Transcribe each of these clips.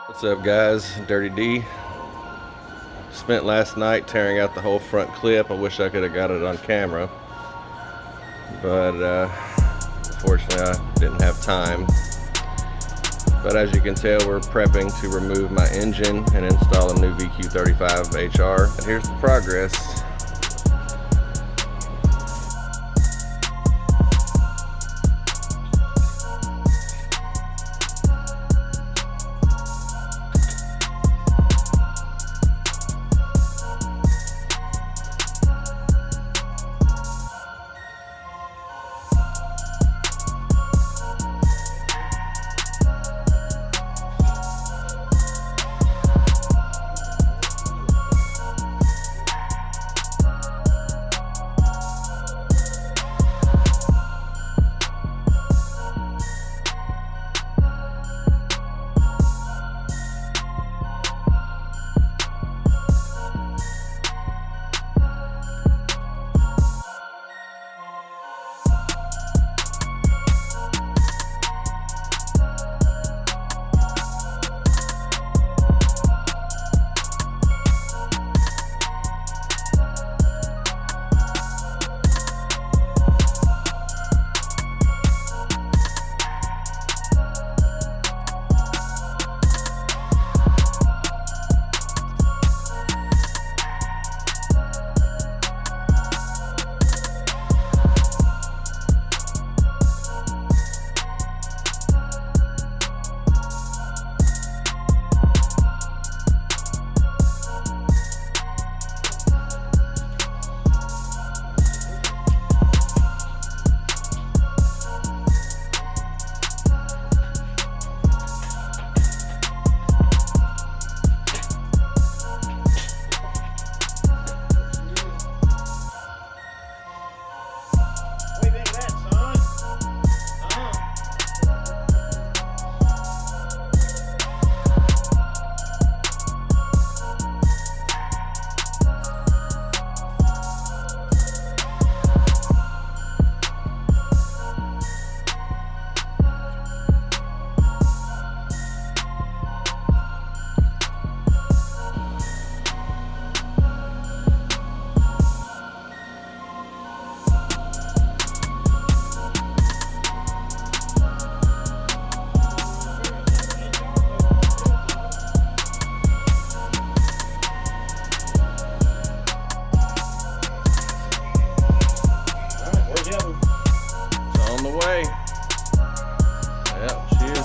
What's up, guys? Dirty D. Spent last night tearing out the whole front clip. I wish I could have got it on camera, but unfortunately I didn't have time. But as you can tell, we're prepping to remove my engine and install a new vq35hr. And here's the progress.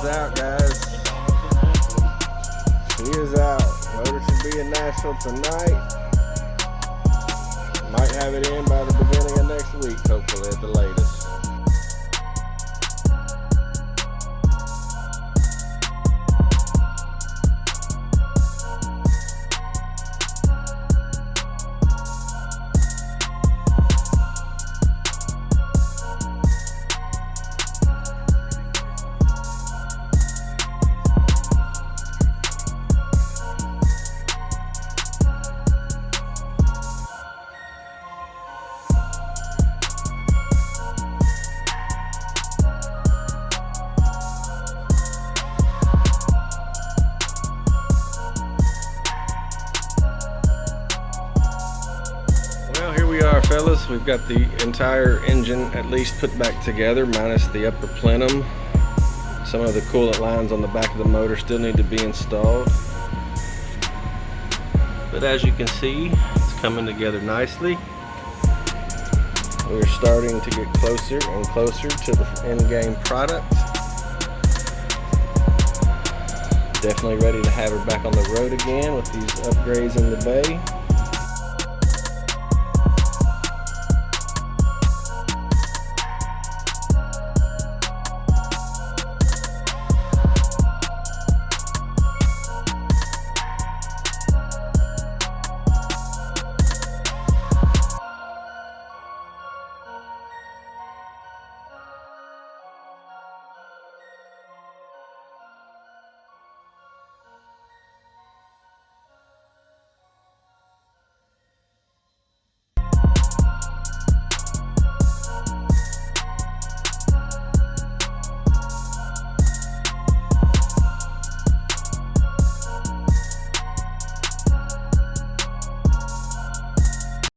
Out, guys. She is out. Motor should be in Nashville tonight. Might have it in by the beginning of next week, hopefully at the latest. Well, here we are, fellas. We've got the entire engine at least put back together, minus the upper plenum. Some of the coolant lines on the back of the motor still need to be installed. But as you can see, it's coming together nicely. We're starting to get closer and closer to the end game product. Definitely ready to have her back on the road again with these upgrades in the bay.